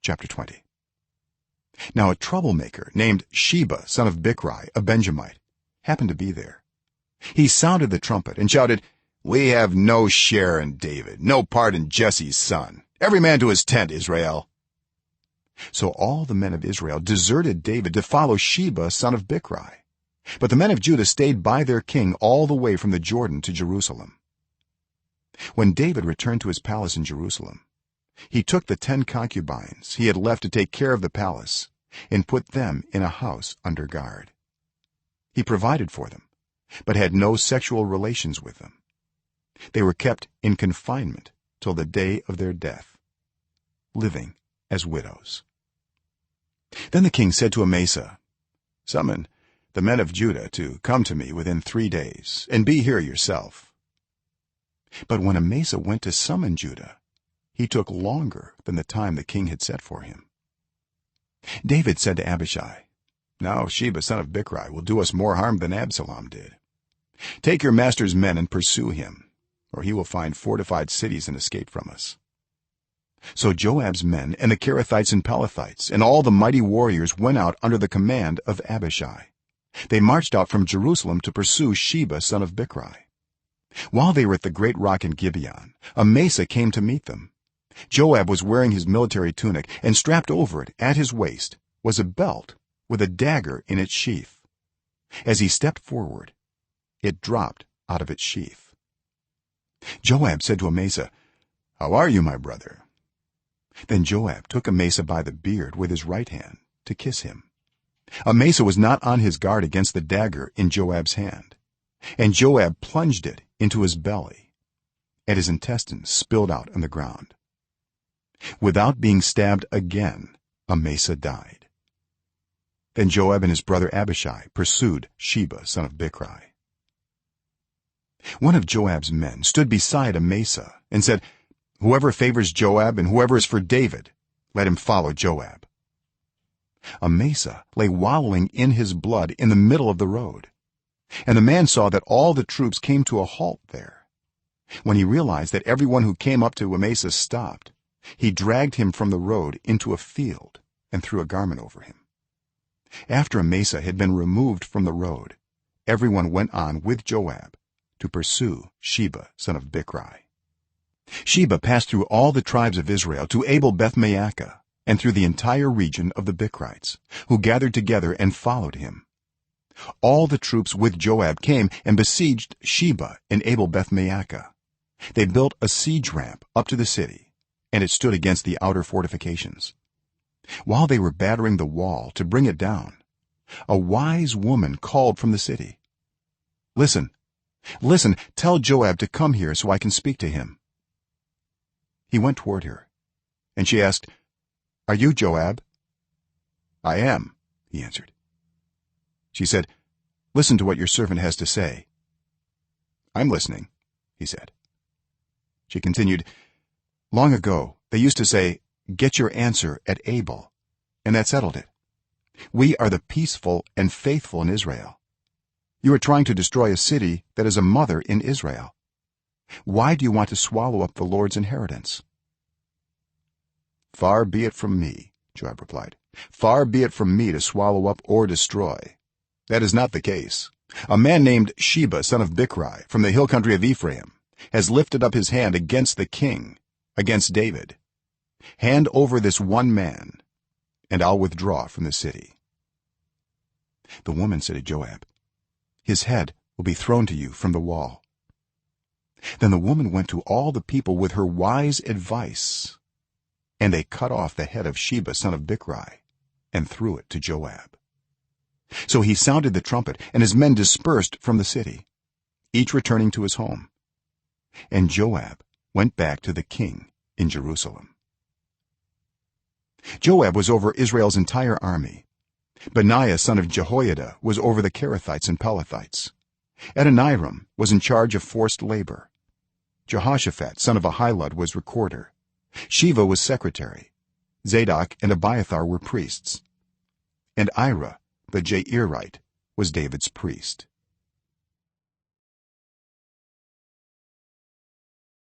chapter 20. Now a troublemaker named Sheba son of Bikri, a Benjamite, happened to be there. He sounded the trumpet and shouted, "We have no share in David, no part in Jesse's son. Every man to his tent, Israel." So all the men of Israel deserted David to follow Sheba son of Bikri, but the men of Judah stayed by their king all the way from the Jordan to Jerusalem. When David returned to his palace in Jerusalem, he took the 10 concubines he had left to take care of the palace and put them in a house under guard. He provided for them, but had no sexual relations with them. They were kept in confinement till the day of their death, living as widows. Then the king said to Amasa, "Summon the men of Judah to come to me within 3 days, and be here yourself." But when Amasa went to summon Judah, he took longer than the time the king had set for him. David said to Abishai, "Now Sheba son of Bikri will do us more harm than Absalom did. Take your master's men and pursue him, or he will find fortified cities and escape from us." So Joab's men and the Kerethites and Pelethites and all the mighty warriors went out under the command of Abishai. They marched out from Jerusalem to pursue Sheba son of Bikri. While they were at the great rock in Gibeon, Amasa came to meet them. Joab was wearing his military tunic, and strapped over it at his waist was a belt with a dagger in its sheath. As he stepped forward, it dropped out of its sheath. Joab said to Amasa, "How are you, my brother?" Then Joab took Amasa by the beard with his right hand to kiss him. Amasa was not on his guard against the dagger in Joab's hand, and Joab plunged it into his belly, and his intestines spilled out on the ground. Without being stabbed again, Amasa died. Then Joab and his brother Abishai pursued Sheba son of Bikri. One of Joab's men stood beside Amasa and said, "Whoever favors Joab and whoever is for David, let him follow Joab." Amasa lay wallowing in his blood in the middle of the road, and the man saw that all the troops came to a halt there. When he realized that everyone who came up to Amasa stopped, he dragged him from the road into a field and threw a garment over him. After Amasa had been removed from the road, everyone went on with Joab to pursue Sheba son of Bikri. Sheba passed through all the tribes of Israel to Abel-Beth-maachah, and through the entire region of the Bikrites, who gathered together and followed him. All the troops with Joab came and besieged Sheba in Abel-Beth-maachah. They built a siege ramp up to the city, and it stood against the outer fortifications. While they were battering the wall to bring it down, a wise woman called from the city, listen, tell Joab to come here so I can speak to him." He went toward her, and she asked, "Are you Joab?" "I am," he answered. She said, "Listen to what your servant has to say." "I'm listening," he said. She continued, "Long ago they used to say, 'Get your answer at Abel,' and that settled it. We are the peaceful and faithful in Israel. You are trying to destroy a city that is a mother in Israel. Why do you want to swallow up the Lord's inheritance?" "Far be it from me," Joab replied. "Far be it from me to swallow up or destroy. That is not the case. A man named Sheba son of Bikri from the hill country of Ephraim has lifted up his hand against the king, against David. Hand over this one man, and I'll withdraw from the city." The woman said to Joab, "His head will be thrown to you from the wall." Then the woman went to all the people with her wise advice, and they cut off the head of Sheba son of Bikri and threw it to Joab. So he sounded the trumpet, and his men dispersed from the city, each returning to his home, and Joab went back to the king in Jerusalem. Joab was over Israel's entire army. Benaiah son of Jehoiada was over the Kerethites and Pelethites. Adoniram was in charge of forced labor. Jehoshaphat son of Ahilud was recorder. Sheva was secretary. Zadok and Abiathar were priests, and Ira the Jairite was David's priest.